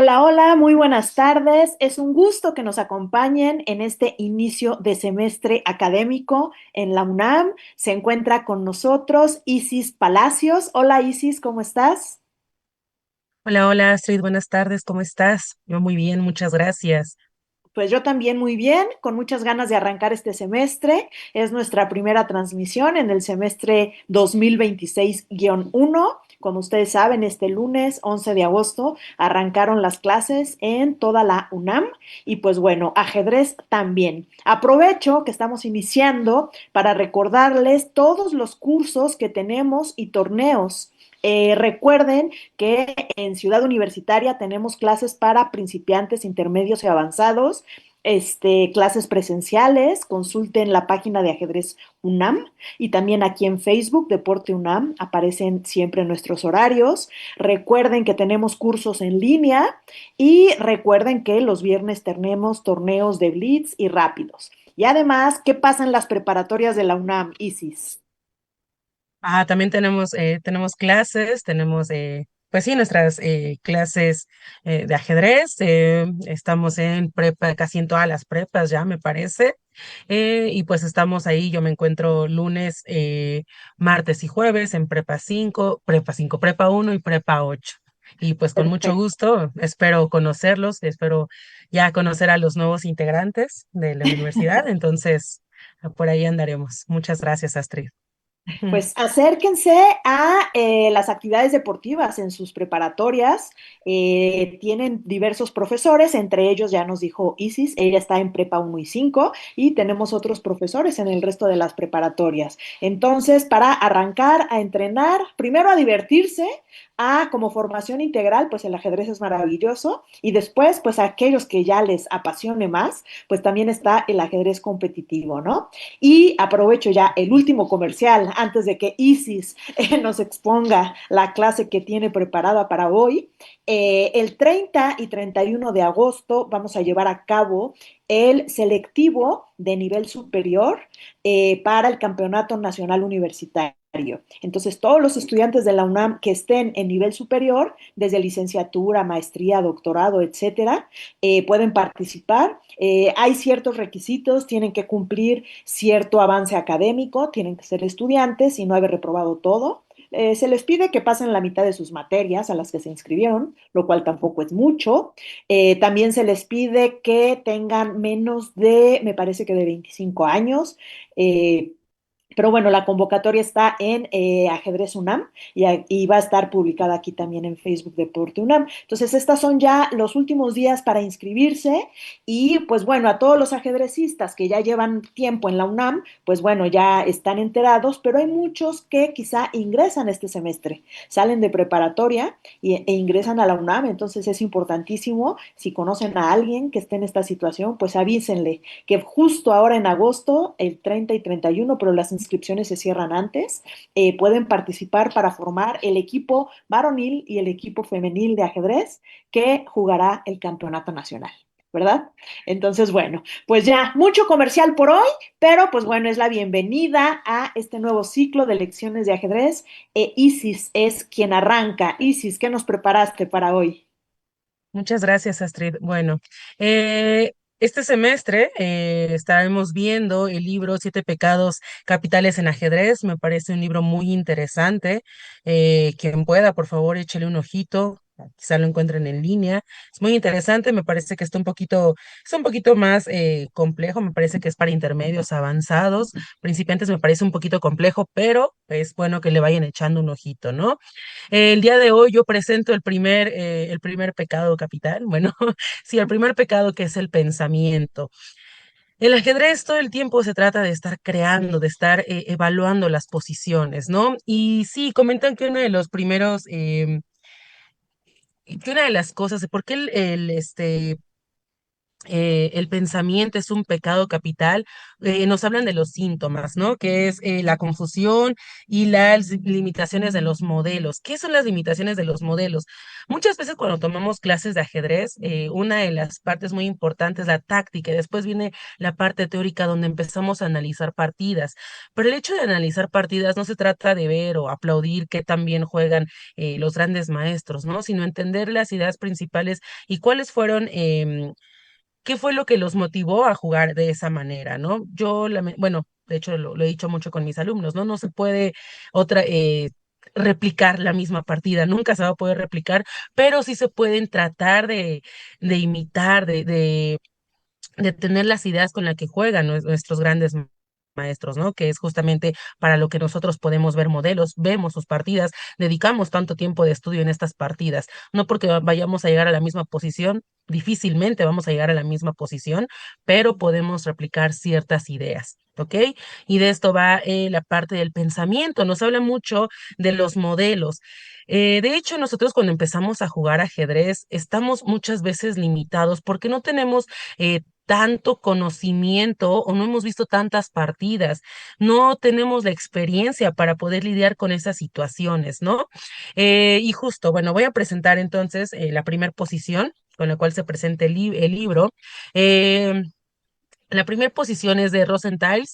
Hola, hola, muy buenas tardes. Es un gusto que nos acompañen en este inicio de semestre académico en la UNAM. Se encuentra con nosotros Isis Palacios. Hola Isis, ¿cómo estás? Hola, hola Astrid, buenas tardes, ¿cómo estás? Yo muy bien, muchas gracias. Pues yo también muy bien, con muchas ganas de arrancar este semestre. Es nuestra primera transmisión en el semestre 2026-1. Como ustedes saben, este lunes 11 de agosto arrancaron las clases en toda la UNAM y pues bueno, ajedrez también. Aprovecho que estamos iniciando para recordarles todos los cursos que tenemos y torneos. Recuerden que en Ciudad Universitaria tenemos clases para principiantes, intermedios y avanzados, clases presenciales, consulten la página de ajedrez UNAM y también aquí en Facebook, Deporte UNAM, aparecen siempre nuestros horarios. Recuerden que tenemos cursos en línea y recuerden que los viernes tenemos torneos de blitz y rápidos. Y además, ¿qué pasa en las preparatorias de la UNAM, Isis? También tenemos clases, pues sí, nuestras clases de ajedrez. Estamos en prepa, casi en todas las prepas ya, me parece. Y pues estamos ahí, yo me encuentro lunes, martes y jueves en prepa 1 y prepa 8. Y pues con mucho Perfecto. gusto, espero conocerlos, espero ya conocer a los nuevos integrantes de la universidad. Entonces, por ahí andaremos. Muchas gracias, Astrid. Pues acérquense a las actividades deportivas en sus preparatorias. Tienen diversos profesores, entre ellos ya nos dijo Isis, ella está en Prepa 1 y 5 y tenemos otros profesores en el resto de las preparatorias. Entonces, para arrancar a entrenar, primero a divertirse, a como formación integral, pues el ajedrez es maravilloso y después, pues a aquellos que ya les apasione más, pues también está el ajedrez competitivo, ¿no? Y aprovecho ya el último comercial antes de que Isis nos exponga la clase que tiene preparada para hoy. El 30 y 31 de agosto vamos a llevar a cabo el selectivo de nivel superior para el Campeonato Nacional Universitario. Entonces, todos los estudiantes de la UNAM que estén en nivel superior, desde licenciatura, maestría, doctorado, etcétera, pueden participar. Hay ciertos requisitos, tienen que cumplir cierto avance académico, tienen que ser estudiantes y no haber reprobado todo. Se les pide que pasen la mitad de sus materias a las que se inscribieron, lo cual tampoco es mucho. También se les pide que tengan menos de, me parece que de 25 años. Eh, pero bueno, la convocatoria está en Ajedrez UNAM y va a estar publicada aquí también en Facebook Deporte UNAM. Entonces, estas son ya los últimos días para inscribirse y pues bueno, a todos los ajedrecistas que ya llevan tiempo en la UNAM, pues bueno, ya están enterados, pero hay muchos que quizá ingresan este semestre, salen de preparatoria e ingresan a la UNAM, entonces es importantísimo, si conocen a alguien que esté en esta situación, pues avísenle que justo ahora en agosto, el 30 y 31, pero las inscripciones se cierran antes, pueden participar para formar el equipo varonil y el equipo femenil de ajedrez que jugará el campeonato nacional. ¿Verdad? Entonces, bueno, pues ya mucho comercial por hoy, pero pues bueno, es la bienvenida a este nuevo ciclo de lecciones de ajedrez. Isis es quien arranca. Isis, ¿qué nos preparaste para hoy? Muchas gracias, Astrid. Bueno, este semestre estaremos viendo el libro Siete Pecados Capitales en Ajedrez. Me parece un libro muy interesante. Quien pueda, por favor, échale un ojito. Quizá lo encuentren en línea. Es muy interesante. Me parece que es un poquito más complejo. Me parece que es para intermedios avanzados. Principiantes me parece un poquito complejo, pero es bueno que le vayan echando un ojito, ¿no? El día de hoy yo presento el primer pecado capital. Bueno, sí, el primer pecado, que es el pensamiento. El ajedrez todo el tiempo se trata de estar creando, de estar evaluando las posiciones, ¿no? Y sí, comentan que que una de las cosas, de por qué el pensamiento es un pecado capital, nos hablan de los síntomas, ¿no? Que es la confusión y las limitaciones de los modelos. ¿Qué son las limitaciones de los modelos? Muchas veces cuando tomamos clases de ajedrez, una de las partes muy importantes es la táctica, y después viene la parte teórica donde empezamos a analizar partidas. Pero el hecho de analizar partidas no se trata de ver o aplaudir qué tan bien juegan los grandes maestros, ¿no? Sino entender las ideas principales y cuáles fueron qué fue lo que los motivó a jugar de esa manera, ¿no? Bueno, de hecho lo he dicho mucho con mis alumnos, ¿no? No se puede otra, replicar la misma partida, nunca se va a poder replicar, pero sí se pueden tratar de imitar, de tener las ideas con las que juegan nuestros grandes maestros, ¿no? Que es justamente para lo que nosotros podemos ver modelos, vemos sus partidas, dedicamos tanto tiempo de estudio en estas partidas, no porque vayamos a llegar a la misma posición, difícilmente vamos a llegar a la misma posición, pero podemos replicar ciertas ideas. ¿Ok? Y de esto va la parte del pensamiento. Nos habla mucho de los modelos. De hecho, nosotros cuando empezamos a jugar ajedrez, estamos muchas veces limitados porque no tenemos tanto conocimiento o no hemos visto tantas partidas, no tenemos la experiencia para poder lidiar con esas situaciones, ¿no? Y justo, bueno, voy a presentar entonces la primera posición con la cual se presenta el libro. Eh, la primera posición es de Rosenthal,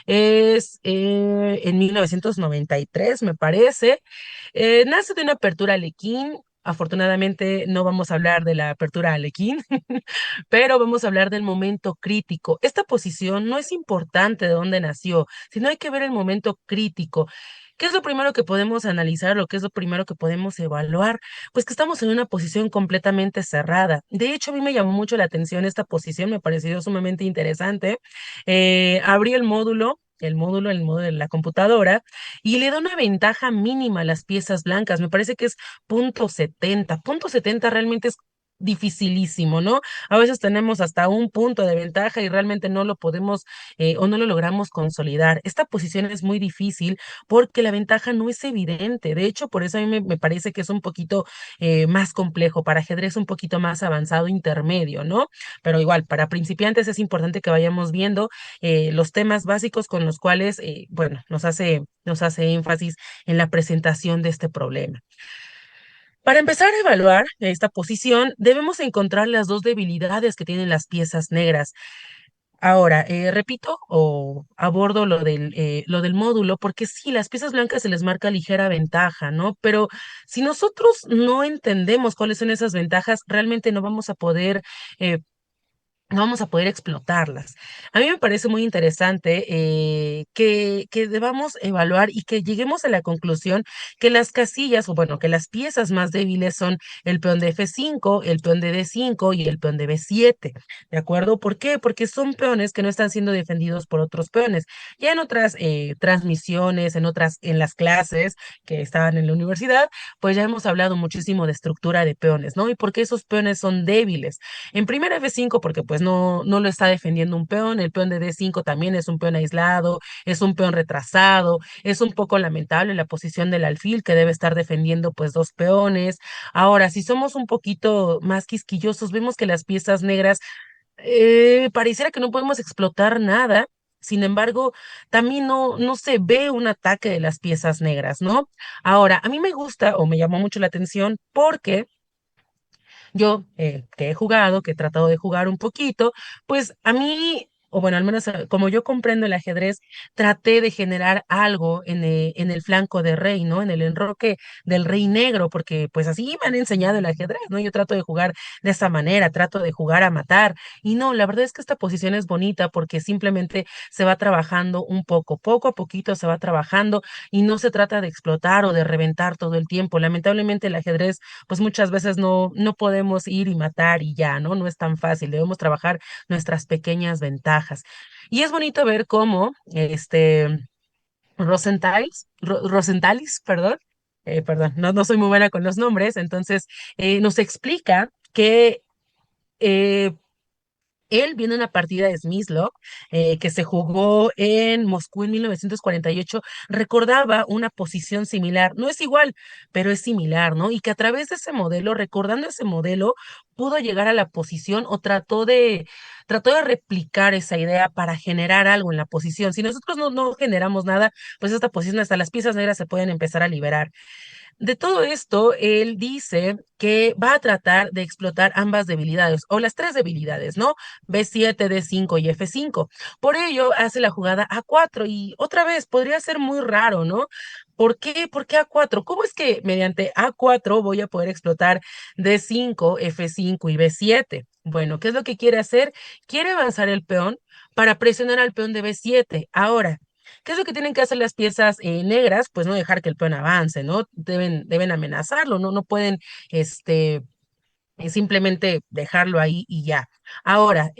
es en 1993, me parece. Nace de una apertura Alekhine. Afortunadamente no vamos a hablar de la apertura Alekhine, pero vamos a hablar del momento crítico. Esta posición no es importante de dónde nació, sino hay que ver el momento crítico. ¿Qué es lo primero que podemos analizar? ¿Lo que es lo primero que podemos evaluar? Pues que estamos en una posición completamente cerrada. De hecho, a mí me llamó mucho la atención esta posición, me pareció sumamente interesante. Abrí el módulo de la computadora, y le da una ventaja mínima a las piezas blancas. Me parece que es punto 70. Punto 70 realmente es dificilísimo, ¿no? A veces tenemos hasta un punto de ventaja y realmente no lo podemos o no lo logramos consolidar. Esta posición es muy difícil porque la ventaja no es evidente. De hecho, por eso a mí me parece que es un poquito más complejo, para ajedrez un poquito más avanzado, intermedio, ¿no? Pero igual, para principiantes es importante que vayamos viendo los temas básicos con los cuales, bueno, nos hace énfasis en la presentación de este problema. Para empezar a evaluar esta posición, debemos encontrar las dos debilidades que tienen las piezas negras. Ahora, repito o abordo lo del módulo, porque sí, las piezas blancas se les marca ligera ventaja, ¿no? Pero si nosotros no entendemos cuáles son esas ventajas, realmente eh, no vamos a poder explotarlas. A mí me parece muy interesante que debamos evaluar y que lleguemos a la conclusión que las casillas, o bueno, que las piezas más débiles son el peón de F5, el peón de D5 y el peón de B7. ¿De acuerdo? ¿Por qué? Porque son peones que no están siendo defendidos por otros peones. Ya en otras transmisiones, en las clases que estaban en la universidad, pues ya hemos hablado muchísimo de estructura de peones, ¿no? Y por qué esos peones son débiles. En primera F5, porque pues no lo está defendiendo un peón, el peón de D5 también es un peón aislado, es un peón retrasado, es un poco lamentable la posición del alfil que debe estar defendiendo pues dos peones. Ahora, si somos un poquito más quisquillosos, vemos que las piezas negras pareciera que no podemos explotar nada. Sin embargo, también no se ve un ataque de las piezas negras, ¿no? Ahora, a mí me gusta o me llamó mucho la atención porque yo, que he jugado, que he tratado de jugar un poquito, pues a mí, o bueno, al menos como yo comprendo el ajedrez, traté de generar algo en el flanco de rey, ¿no? En el enroque del rey negro, porque pues así me han enseñado el ajedrez, ¿no? Yo trato de jugar de esa manera, trato de jugar a matar. Y no, la verdad es que esta posición es bonita porque simplemente se va trabajando un poco a poquito se va trabajando y no se trata de explotar o de reventar todo el tiempo. Lamentablemente el ajedrez pues muchas veces no podemos ir y matar y ya, ¿no? No es tan fácil, debemos trabajar nuestras pequeñas ventajas. Y es bonito ver cómo Rosenthalis, perdón, no soy muy buena con los nombres, entonces nos explica que eh, Él viene de una partida de Smyslow que se jugó en Moscú en 1948, recordaba una posición similar, no es igual, pero es similar, ¿no? Y que a través de ese modelo, recordando ese modelo, pudo llegar a la posición o trató de replicar esa idea para generar algo en la posición. Si nosotros no generamos nada, pues esta posición hasta las piezas negras se pueden empezar a liberar. De todo esto, él dice que va a tratar de explotar ambas debilidades, o las tres debilidades, ¿no? B7, D5 y F5. Por ello, hace la jugada A4 y otra vez podría ser muy raro, ¿no? ¿Por qué? ¿Por qué A4? ¿Cómo es que mediante A4 voy a poder explotar D5, F5 y B7? Bueno, ¿qué es lo que quiere hacer? Quiere avanzar el peón para presionar al peón de B7. Ahora, ¿qué es lo que tienen que hacer las piezas negras? Pues no dejar que el peón avance, ¿no? Deben amenazarlo, ¿no? No pueden, este, simplemente dejarlo ahí y ya. Ahora,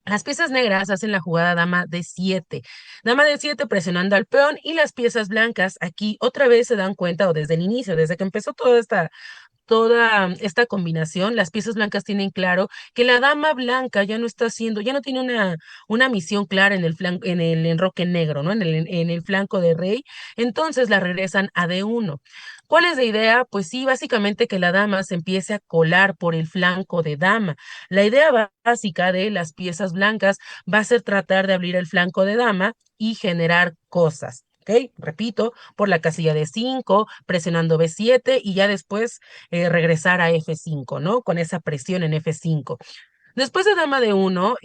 las piezas negras hacen la jugada dama D7. Dama D7 presionando al peón y las piezas blancas aquí otra vez se dan cuenta, o desde el inicio, desde que empezó toda esta combinación, las piezas blancas tienen claro que la dama blanca ya no está haciendo, ya no tiene una misión clara en el en el enroque negro, ¿no? En el flanco de rey, entonces la regresan a D1. ¿Cuál es la idea? Pues sí, básicamente que la dama se empiece a colar por el flanco de dama. La idea básica de las piezas blancas va a ser tratar de abrir el flanco de dama y generar cosas. ¿Ok? Repito, por la casilla de 5 presionando B7 y ya después regresar a F5, ¿no? Con esa presión en F5. Después de dama de 1,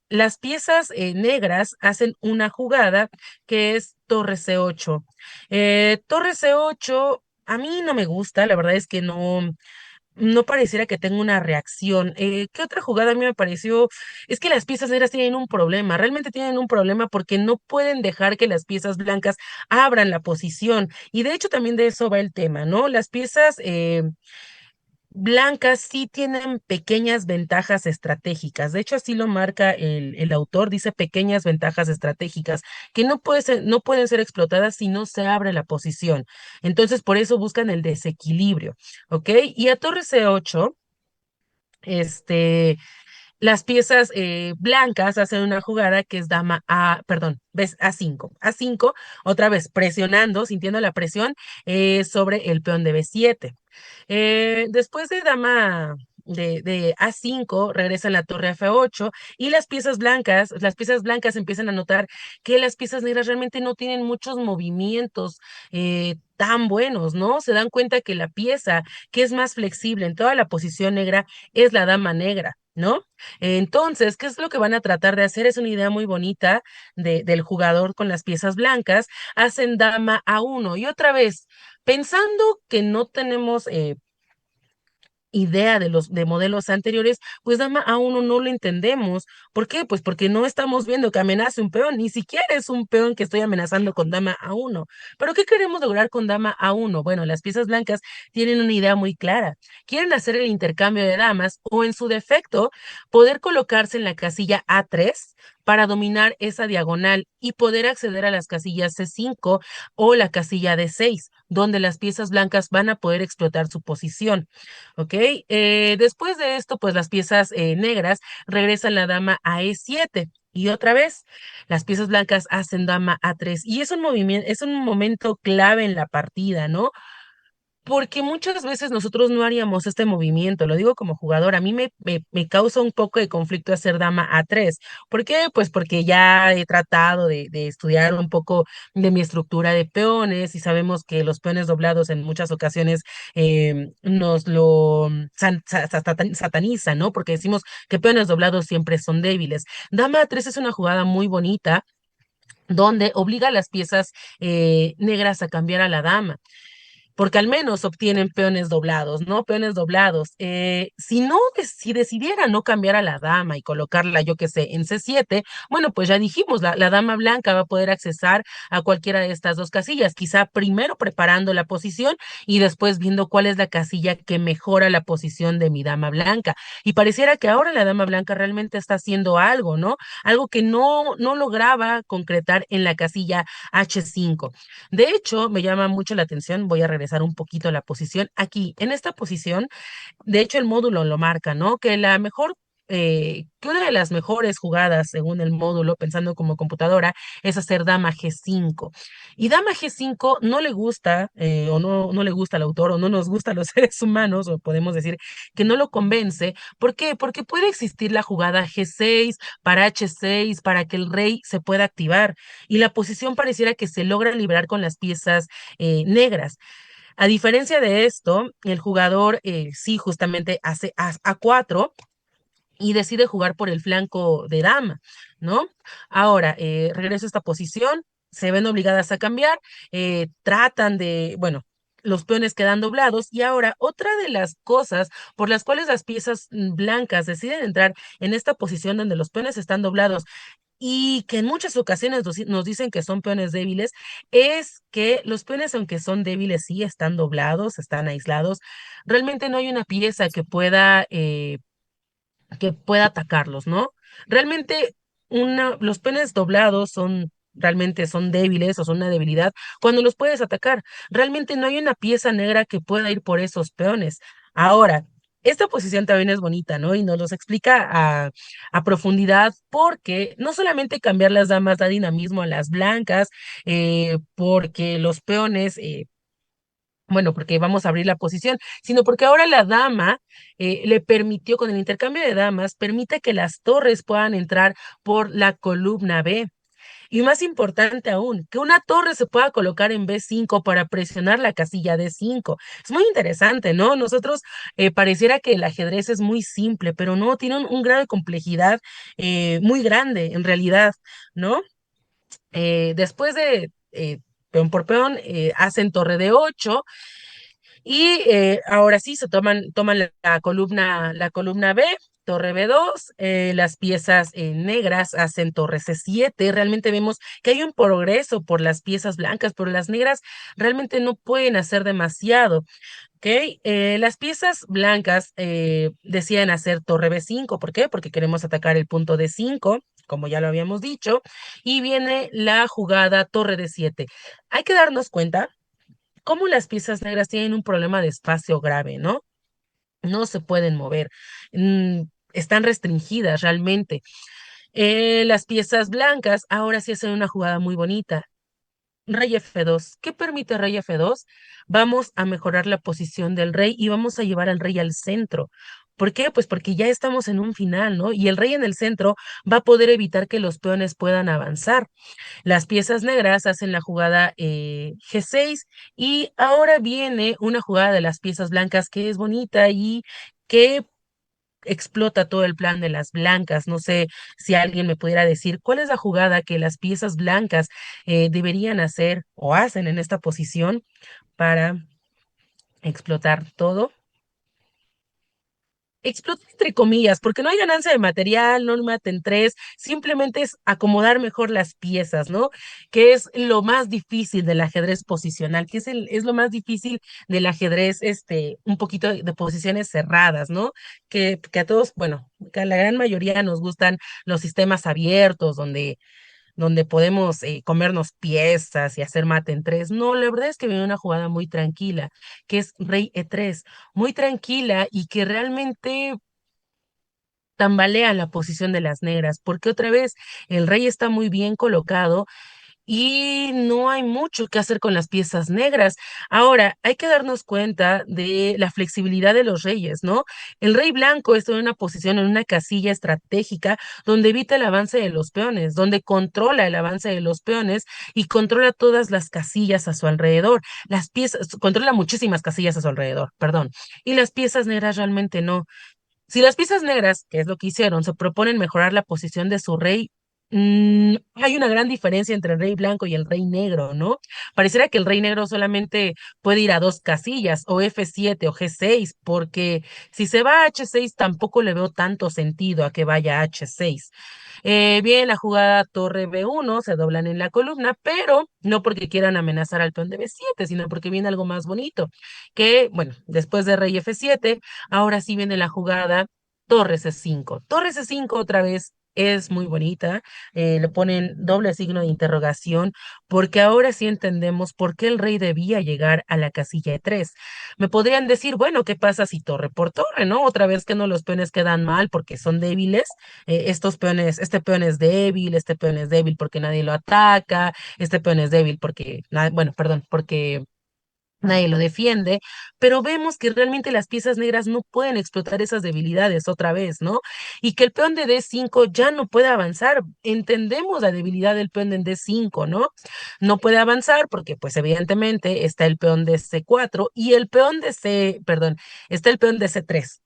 las piezas negras hacen una jugada que es torre C8. Torre C8 a mí no me gusta, la verdad es que no pareciera que tenga una reacción. ¿Qué otra jugada a mí me pareció? Es que las piezas negras tienen un problema, realmente tienen un problema porque no pueden dejar que las piezas blancas abran la posición. Y de hecho también de eso va el tema, ¿no? Las piezas blancas sí tienen pequeñas ventajas estratégicas. De hecho, así lo marca el autor, dice pequeñas ventajas estratégicas que no pueden ser explotadas si no se abre la posición. Entonces, por eso buscan el desequilibrio, ¿ok? Y a torre C8, este, las piezas blancas hacen una jugada que es dama A, perdón, ves A5. A5, otra vez presionando, sintiendo la presión sobre el peón de B7. Después de dama de A5, regresa la torre F8 y las piezas blancas empiezan a notar que las piezas negras realmente no tienen muchos movimientos tan buenos, ¿no? Se dan cuenta que la pieza que es más flexible en toda la posición negra es la dama negra, ¿no? Entonces, ¿qué es lo que van a tratar de hacer? Es una idea muy bonita del jugador con las piezas blancas. Hacen dama A1 y otra vez, pensando que no tenemos idea de los de modelos anteriores, pues dama A1 no lo entendemos. ¿Por qué? Pues porque no estamos viendo que amenace un peón, ni siquiera es un peón que estoy amenazando con dama A1. Pero ¿qué queremos lograr con dama A1? Bueno, las piezas blancas tienen una idea muy clara. Quieren hacer el intercambio de damas o en su defecto poder colocarse en la casilla A3 para dominar esa diagonal y poder acceder a las casillas C5 o la casilla D6, donde las piezas blancas van a poder explotar su posición. ¿Ok? Después de esto, pues las piezas negras regresan la dama a E7. Y otra vez, las piezas blancas hacen dama A3. Y es un movimiento, es un momento clave en la partida, ¿no? Porque muchas veces nosotros no haríamos este movimiento, lo digo como jugador, a mí me causa un poco de conflicto hacer dama A3. ¿Por qué? Pues porque ya he tratado de estudiar un poco de mi estructura de peones y sabemos que los peones doblados en muchas ocasiones nos lo satanizan, ¿no? Porque decimos que peones doblados siempre son débiles. Dama A3 es una jugada muy bonita donde obliga a las piezas negras a cambiar a la dama porque al menos obtienen peones doblados, ¿no? Peones doblados. Si no, si decidiera no cambiar a la dama y colocarla, yo qué sé, en C7, bueno, pues ya dijimos, la dama blanca va a poder accesar a cualquiera de estas dos casillas, quizá primero preparando la posición y después viendo cuál es la casilla que mejora la posición de mi dama blanca. Y pareciera que ahora la dama blanca realmente está haciendo algo, ¿no? Algo que no lograba concretar en la casilla H5. De hecho, me llama mucho la atención, voy a regresar un poquito a la posición. Aquí, en esta posición, de hecho, el módulo lo marca, ¿no? Que la mejor que una de las mejores jugadas según el módulo, pensando como computadora, es hacer dama G5. Y dama G5 no le gusta, o no le gusta al autor, o no nos gusta a los seres humanos, o podemos decir que no lo convence. ¿Por qué? Porque puede existir la jugada G6 para H6 para que el rey se pueda activar. Y la posición pareciera que se logra liberar con las piezas negras. A diferencia de esto, el jugador sí justamente hace A4 y decide jugar por el flanco de dama, ¿no? Ahora, regreso a esta posición, se ven obligadas a cambiar, tratan de, bueno, los peones quedan doblados y ahora otra de las cosas por las cuales las piezas blancas deciden entrar en esta posición donde los peones están doblados y que en muchas ocasiones nos dicen que son peones débiles, es que los peones, aunque son débiles, sí están doblados, están aislados, realmente no hay una pieza que pueda atacarlos, ¿no? Realmente los penes doblados realmente son débiles o son una debilidad cuando los puedes atacar. Realmente no hay una pieza negra que pueda ir por esos peones. Ahora, esta posición también es bonita, ¿no? Y nos los explica a profundidad porque no solamente cambiar las damas da dinamismo a las blancas, porque los peones bueno, porque vamos a abrir la posición, sino porque ahora la dama le permitió, con el intercambio de damas, permite que las torres puedan entrar por la columna B. Y más importante aún, que una torre se pueda colocar en B5 para presionar la casilla D5. Es muy interesante, ¿no? Nosotros pareciera que el ajedrez es muy simple, pero no, tiene un grado de complejidad muy grande en realidad, ¿no? Después de peón por peón, hacen torre de 8 y ahora sí se toman la columna B, torre B2, las piezas negras hacen torre C7. Realmente vemos que hay un progreso por las piezas blancas, pero las negras realmente no pueden hacer demasiado. ¿Ok? Las piezas blancas deciden hacer torre B5. ¿Por qué? Porque queremos atacar el punto D5, como ya lo habíamos dicho, y viene la jugada torre D7. Hay que darnos cuenta cómo las piezas negras tienen un problema de espacio grave, ¿no? No se pueden mover, están restringidas realmente. Las piezas blancas ahora sí hacen una jugada muy bonita. Rey F2. ¿Qué permite rey F2? Vamos a mejorar la posición del rey y vamos a llevar al rey al centro. ¿Por qué? Pues porque ya estamos en un final, ¿no? Y el rey en el centro va a poder evitar que los peones puedan avanzar. Las piezas negras hacen la jugada G6 y ahora viene una jugada de las piezas blancas que es bonita y que explota todo el plan de las blancas. No sé si alguien me pudiera decir cuál es la jugada que las piezas blancas deberían hacer o hacen en esta posición para explotar todo. Explota entre comillas, porque no hay ganancia de material, no maten tres, simplemente es acomodar mejor las piezas, ¿no? Que es lo más difícil del ajedrez posicional, que es lo más difícil del ajedrez, un poquito de posiciones cerradas, ¿no? Que a todos, bueno, que a la gran mayoría nos gustan los sistemas abiertos, donde podemos comernos piezas y hacer mate en tres. No, la verdad es que viene una jugada muy tranquila, que es rey E3, muy tranquila y que realmente tambalea la posición de las negras, porque otra vez el rey está muy bien colocado y no hay mucho que hacer con las piezas negras. Ahora, hay que darnos cuenta de la flexibilidad de los reyes, ¿no? El rey blanco está en una posición, en una casilla estratégica donde evita el avance de los peones, donde controla el avance de los peones y controla todas las casillas a su alrededor. Las piezas, controla muchísimas casillas a su alrededor, perdón. Y las piezas negras realmente no. Si las piezas negras, que es lo que hicieron, se proponen mejorar la posición de su rey, hay una gran diferencia entre el rey blanco y el rey negro, ¿no? Pareciera que el rey negro solamente puede ir a dos casillas, o F7 o G6, porque si se va a H6 tampoco le veo tanto sentido a que vaya a H6. Bien, la jugada torre B1, se doblan en la columna, pero no porque quieran amenazar al peón de B7, sino porque viene algo más bonito, que, bueno, después de rey F7, ahora sí viene la jugada torre C5. Torre C5 otra vez es muy bonita, le ponen doble signo de interrogación, porque ahora sí entendemos por qué el rey debía llegar a la casilla de tres. Me podrían decir, bueno, ¿qué pasa si torre por torre, no? Otra vez que no los peones quedan mal porque son débiles, estos peones, este peón es débil, este peón es débil porque nadie lo ataca, este peón es débil porque, bueno, perdón, porque nadie lo defiende, pero vemos que realmente las piezas negras no pueden explotar esas debilidades otra vez, ¿no? Y que el peón de D5 ya no puede avanzar. Entendemos la debilidad del peón de D5, ¿no? No puede avanzar porque, pues, evidentemente está el peón de C4 y el peón de perdón, está el peón de C3.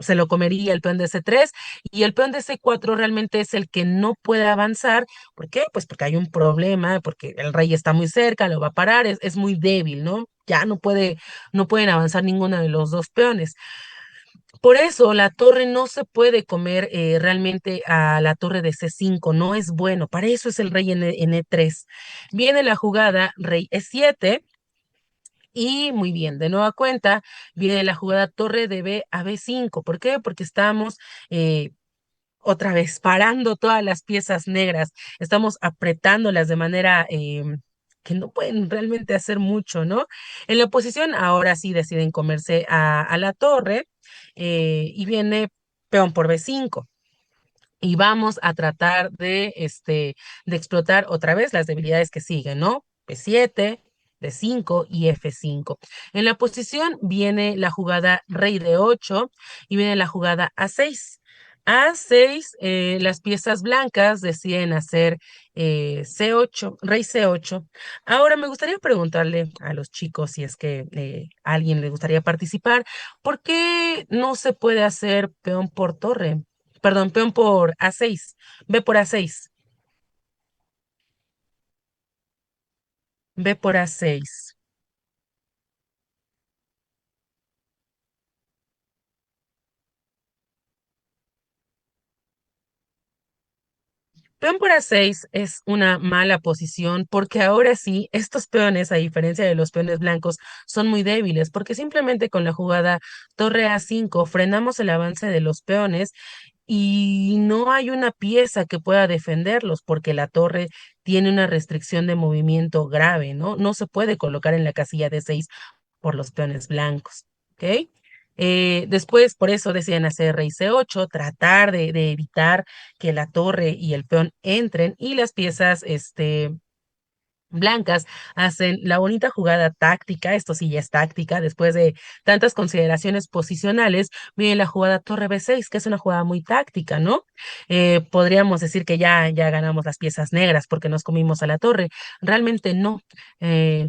Se lo comería el peón de C3 y el peón de C4 realmente es el que no puede avanzar. ¿Por qué? Pues porque hay un problema, porque el rey está muy cerca, lo va a parar, es muy débil, ¿no? Ya no puede, no pueden avanzar ninguno de los dos peones. Por eso la torre no se puede comer realmente a la torre de C5, no es bueno. Para eso es el rey en E3. Viene la jugada rey E7 y muy bien, de nueva cuenta, viene la jugada torre de B a B5. ¿Por qué? Porque estamos eh, otra vez parando todas las piezas negras, estamos apretándolas de manera que no pueden realmente hacer mucho, ¿no? En la oposición ahora sí deciden comerse a la torre y viene peón por B5. Y vamos a tratar de explotar otra vez las debilidades que siguen, ¿no? P7, D5 y F5. En la posición viene la jugada rey D8 y viene la jugada A6. A6, las piezas blancas deciden hacer C8, rey C8. Ahora me gustaría preguntarle a los chicos si es que a alguien le gustaría participar, ¿por qué no se puede hacer peón por torre? Perdón, peón por A6. Ve por A6. Ve por A6. Peón por A6 es una mala posición porque ahora sí, estos peones, a diferencia de los peones blancos, son muy débiles porque simplemente con la jugada torre A5 frenamos el avance de los peones y no hay una pieza que pueda defenderlos porque la torre tiene una restricción de movimiento grave, ¿no? No se puede colocar en la casilla de 6 por los peones blancos, ¿ok? Después, por eso deciden hacer rey C8, tratar de evitar que la torre y el peón entren y las piezas, blancas hacen la bonita jugada táctica, esto sí ya es táctica, después de tantas consideraciones posicionales, viene la jugada torre B6, que es una jugada muy táctica, ¿no? Podríamos decir que ya ganamos las piezas negras porque nos comimos a la torre. Realmente no.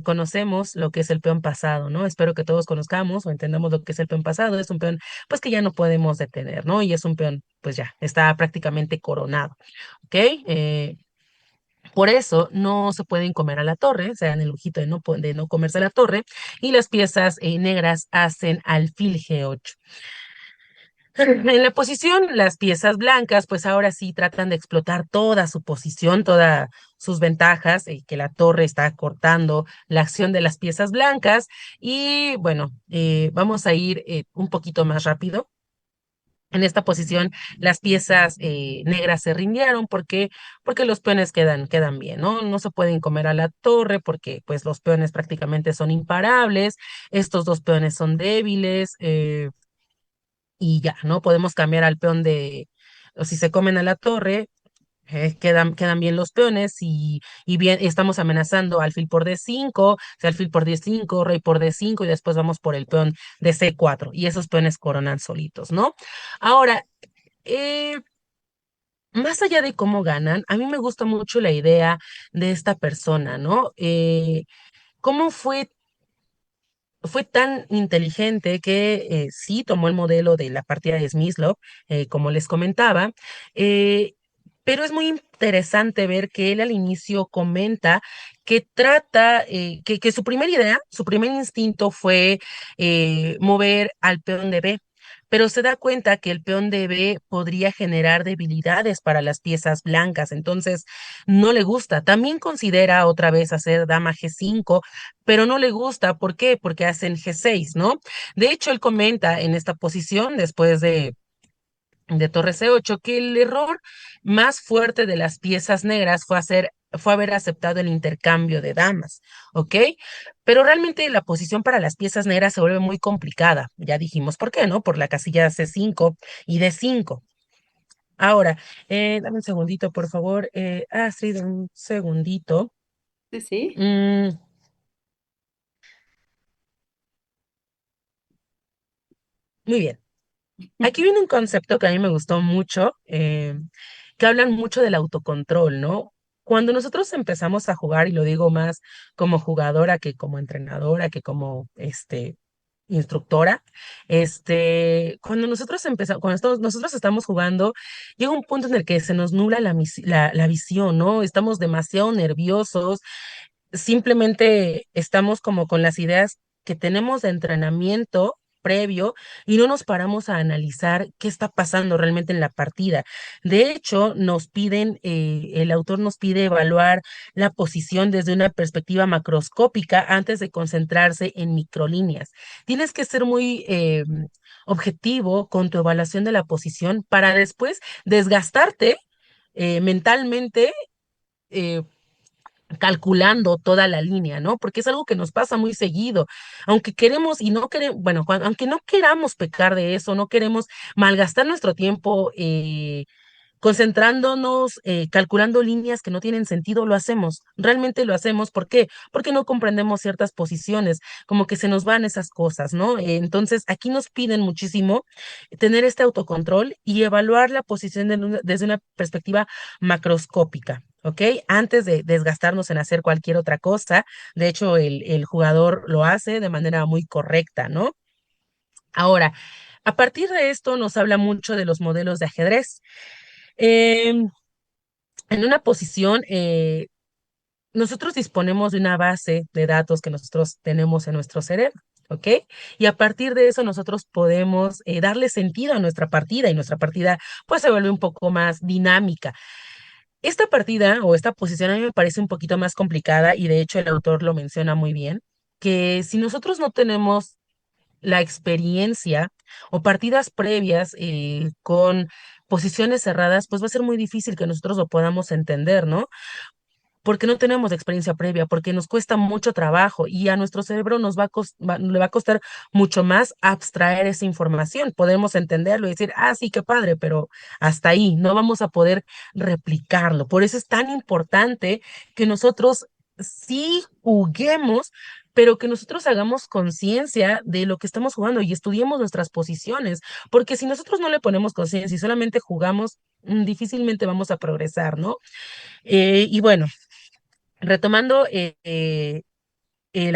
Conocemos lo que es el peón pasado, ¿no? Espero que todos conozcamos o entendamos lo que es el peón pasado. Es un peón, pues que ya no podemos detener, ¿no? Y es un peón, pues ya, está prácticamente coronado, ¿ok? Por eso no se pueden comer a la torre, se dan el lujito de no comerse a la torre, y las piezas negras hacen alfil G8. En la posición, las piezas blancas, pues ahora sí tratan de explotar toda su posición, todas sus ventajas, que la torre está cortando la acción de las piezas blancas. Y bueno, vamos a ir un poquito más rápido. En esta posición, las piezas negras se rindieron porque los peones quedan bien, ¿no? No se pueden comer a la torre porque pues los peones prácticamente son imparables, estos dos peones son débiles y ya, ¿no? Podemos cambiar al peón o si se comen a la torre, quedan bien los peones y bien, estamos amenazando alfil por D5, o sea, alfil por D5, rey por D5 y después vamos por el peón de C4 y esos peones coronan solitos, ¿no? Ahora, eh, más allá de cómo ganan, a mí me gusta mucho la idea de esta persona, ¿no? ¿Cómo fue tan inteligente que sí tomó el modelo de la partida de Smyslov, como les comentaba, eh, pero es muy interesante ver que él al inicio comenta que que su primera idea, su primer instinto fue mover al peón de B. Pero se da cuenta que el peón de B podría generar debilidades para las piezas blancas, entonces no le gusta. También considera otra vez hacer dama G5, pero no le gusta. ¿Por qué? Porque hacen G6, ¿no? De hecho, él comenta en esta posición, después de Torre C8, que el error más fuerte de las piezas negras fue haber aceptado el intercambio de damas, ¿ok? Pero realmente la posición para las piezas negras se vuelve muy complicada. Ya dijimos por qué, ¿no? Por la casilla C5 y D5. Ahora, dame un segundito, por favor. Astrid, un segundito. Sí, sí. Mm, muy bien. Aquí viene un concepto que a mí me gustó mucho, que hablan mucho del autocontrol, ¿no? Cuando nosotros empezamos a jugar, y lo digo más como jugadora que como entrenadora, que como instructora, cuando nosotros empezamos, nosotros estamos jugando, llega un punto en el que se nos nubla la visión, ¿no? Estamos demasiado nerviosos, simplemente estamos como con las ideas que tenemos de entrenamiento previo y no nos paramos a analizar qué está pasando realmente en la partida. De hecho, el autor nos pide evaluar la posición desde una perspectiva macroscópica antes de concentrarse en microlíneas. Tienes que ser muy objetivo con tu evaluación de la posición para después desgastarte mentalmente, eh, calculando toda la línea, ¿no? Porque es algo que nos pasa muy seguido. Aunque queremos y no queremos, bueno, aunque no queramos pecar de eso, no queremos malgastar nuestro tiempo concentrándonos, calculando líneas que no tienen sentido, lo hacemos. Realmente lo hacemos. ¿Por qué? Porque no comprendemos ciertas posiciones, como que se nos van esas cosas, ¿no? Entonces, aquí nos piden muchísimo tener este autocontrol y evaluar la posición desde una perspectiva macroscópica. ¿Ok? Antes de desgastarnos en hacer cualquier otra cosa, de hecho, el jugador lo hace de manera muy correcta, ¿no? Ahora, a partir de esto nos habla mucho de los modelos de ajedrez. Em, en una posición, nosotros disponemos de una base de datos que nosotros tenemos en nuestro cerebro, ¿ok? Y a partir de eso nosotros podemos darle sentido a nuestra partida y nuestra partida pues se vuelve un poco más dinámica. Esta partida o esta posición a mí me parece un poquito más complicada y de hecho el autor lo menciona muy bien, que si nosotros no tenemos la experiencia o partidas previas con posiciones cerradas, pues va a ser muy difícil que nosotros lo podamos entender, ¿no? Porque no tenemos experiencia previa, porque nos cuesta mucho trabajo y a nuestro cerebro le va a costar mucho más abstraer esa información. Podemos entenderlo y decir, ah, sí, qué padre, pero hasta ahí no vamos a poder replicarlo. Por eso es tan importante que nosotros sí juguemos, pero que nosotros hagamos conciencia de lo que estamos jugando y estudiemos nuestras posiciones, porque si nosotros no le ponemos conciencia y solamente jugamos, difícilmente vamos a progresar, ¿no? Y bueno, retomando el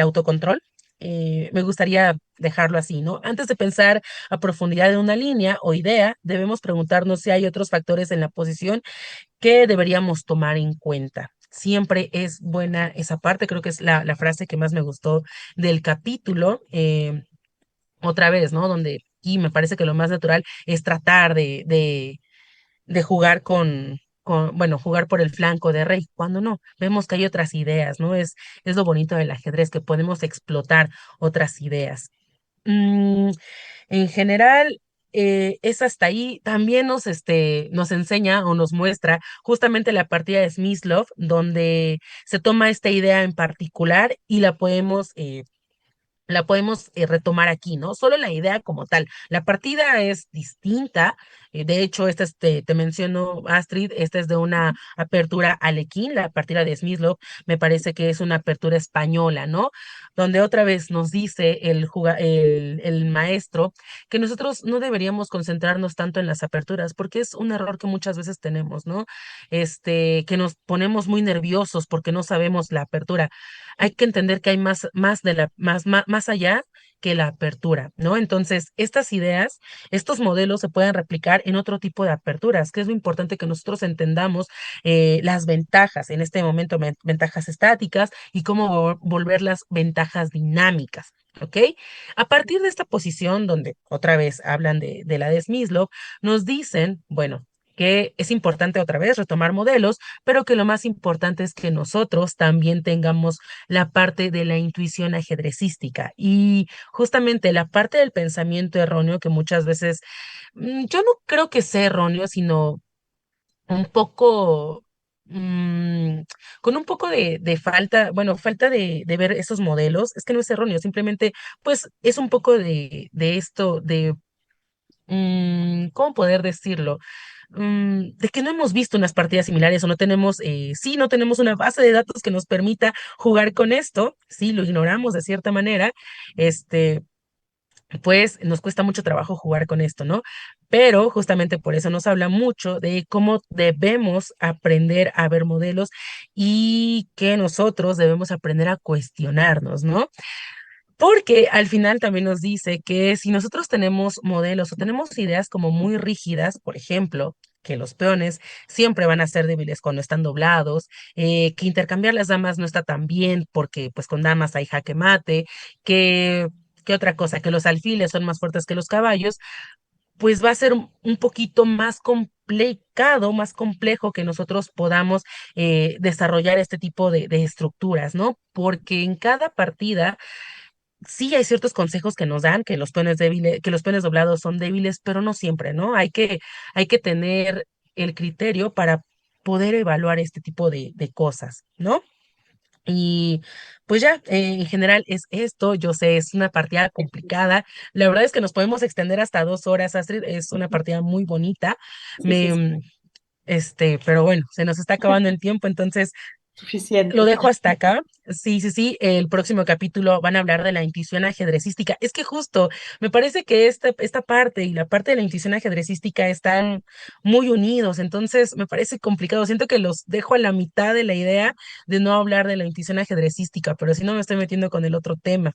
autocontrol, me gustaría dejarlo así, ¿no? Antes de pensar a profundidad en una línea o idea, debemos preguntarnos si hay otros factores en la posición que deberíamos tomar en cuenta. Siempre es buena esa parte, creo que es la frase que más me gustó del capítulo. Otra vez, ¿no? Donde, y me parece que lo más natural es tratar de jugar bueno, jugar por el flanco de rey, cuando no, vemos que hay otras ideas, ¿no? Es lo bonito del ajedrez, que podemos explotar otras ideas. Mm, en general, es hasta ahí. También nos enseña o nos muestra justamente la partida de Smyslov, donde se toma esta idea en particular y la podemos retomar aquí, ¿no? Solo la idea como tal. La partida es distinta. De hecho, te menciono, Astrid, esta es de una apertura alequín, la partida de Smyslov, me parece que es una apertura española, ¿no? Donde otra vez nos dice el maestro que nosotros no deberíamos concentrarnos tanto en las aperturas, porque es un error que muchas veces tenemos, ¿no? Que nos ponemos muy nerviosos porque no sabemos la apertura. Hay que entender que hay más allá que la apertura, ¿no? Entonces, estas ideas, estos modelos se pueden replicar en otro tipo de aperturas, que es lo importante que nosotros entendamos las ventajas, en este momento ventajas estáticas y cómo volverlas ventajas dinámicas. ¿Ok? A partir de esta posición, donde otra vez hablan de la de Smyslov, nos dicen, bueno, que es importante otra vez retomar modelos, pero que lo más importante es que nosotros también tengamos la parte de la intuición ajedrecística y justamente la parte del pensamiento erróneo que muchas veces, yo no creo que sea erróneo, sino un poco, mm, con un poco de falta, bueno, falta de ver esos modelos, es que no es erróneo, simplemente pues es un poco de esto, ¿cómo poder decirlo? De que no hemos visto unas partidas similares o no tenemos, sí, no tenemos una base de datos que nos permita jugar con esto, sí, lo ignoramos de cierta manera, este, pues nos cuesta mucho trabajo jugar con esto, ¿no? Pero justamente por eso nos habla mucho de cómo debemos aprender a ver modelos y que nosotros debemos aprender a cuestionarnos, ¿no? Porque al final también nos dice que si nosotros tenemos modelos o tenemos ideas como muy rígidas, por ejemplo, que los peones siempre van a ser débiles cuando están doblados, que intercambiar las damas no está tan bien porque pues con damas hay jaque mate, que, que otra cosa, que los alfiles son más fuertes que los caballos, pues va a ser un poquito más complicado, más complejo que nosotros podamos desarrollar este tipo de estructuras, ¿no? Porque en cada partida sí hay ciertos consejos que nos dan, que los peones débiles, que los peones doblados son débiles, pero no siempre, ¿no? Hay que tener el criterio para poder evaluar este tipo de cosas, ¿no? Y pues ya, en general es esto, yo sé, es una partida complicada. La verdad es que nos podemos extender hasta 2 horas, Astrid, es una partida muy bonita. Sí, sí, Me, sí, pero bueno, se nos está acabando el tiempo, entonces lo suficiente. dejo hasta acá. Sí, sí, sí. El próximo capítulo van a hablar de la intuición ajedrecística. Es que justo me parece que esta parte y la parte de la intuición ajedrecística están muy unidos. Entonces me parece complicado. Siento que los dejo a la mitad de la idea de no hablar de la intuición ajedrecística, pero si no me estoy metiendo con el otro tema.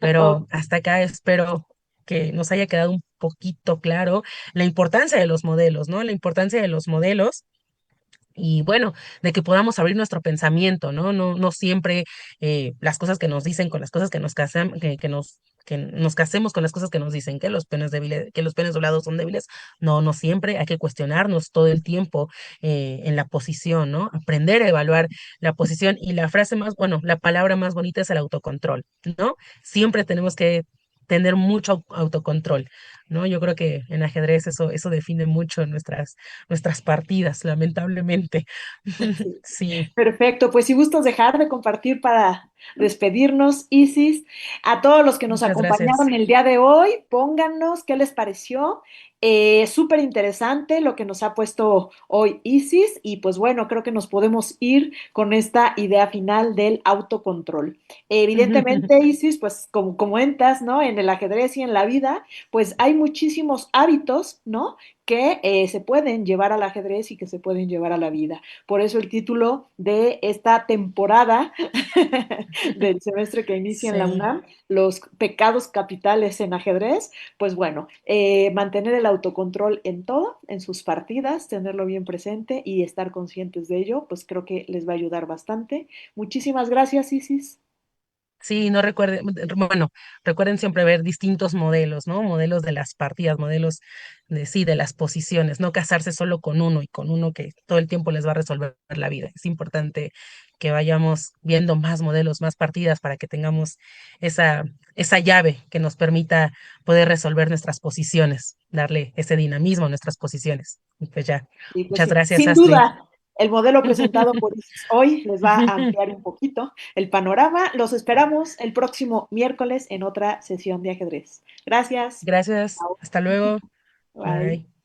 Ok, Pero hasta acá espero que nos haya quedado un poquito claro la importancia de los modelos, ¿no? La importancia de los modelos y bueno, de que podamos abrir nuestro pensamiento, ¿no? No, no siempre las cosas que nos dicen con las cosas que nos casamos, que nos casemos con las cosas que nos dicen, que los penes débiles, que los penes doblados son débiles. No, no siempre, hay que cuestionarnos todo el tiempo en la posición, ¿no? Aprender a evaluar la posición. Y la frase más, bueno, la palabra más bonita es el autocontrol, ¿no? Siempre tenemos que tener mucho autocontrol, ¿no? Yo creo que en ajedrez eso define mucho nuestras partidas, lamentablemente. sí. Sí, Perfecto, pues si gustas dejar de compartir para despedirnos, Isis, a todos los que nos muchas gracias. acompañaron el día de hoy, pónganos qué les pareció. Súper interesante lo que nos ha puesto hoy Isis y pues bueno, creo que nos podemos ir con esta idea final del autocontrol. Evidentemente, Isis, pues como comentas, ¿no? En el ajedrez y en la vida, pues hay muchísimos hábitos, ¿no? Que se pueden llevar al ajedrez y que se pueden llevar a la vida. Por eso el título de esta temporada del semestre que inicia en la Sí, UNAM, Los pecados capitales en ajedrez, pues bueno, mantener el autocontrol en todo, en sus partidas, tenerlo bien presente y estar conscientes de ello, pues creo que les va a ayudar bastante. Muchísimas gracias, Isis. sí, no recuerden, bueno, recuerden siempre ver distintos modelos, ¿no? Modelos de las partidas, modelos sí, de las posiciones, no casarse solo con uno y con uno que todo el tiempo les va a resolver la vida. Es importante que vayamos viendo más modelos, más partidas para que tengamos esa, esa llave que nos permita poder resolver nuestras posiciones, darle ese dinamismo a nuestras posiciones. Y pues ya, Y pues muchas sí, gracias, sin Astrid. duda, el modelo presentado por Isis hoy les va a ampliar un poquito el panorama. Los esperamos el próximo miércoles en otra sesión de ajedrez. Gracias. Gracias, Chao. hasta luego. Bye. Bye.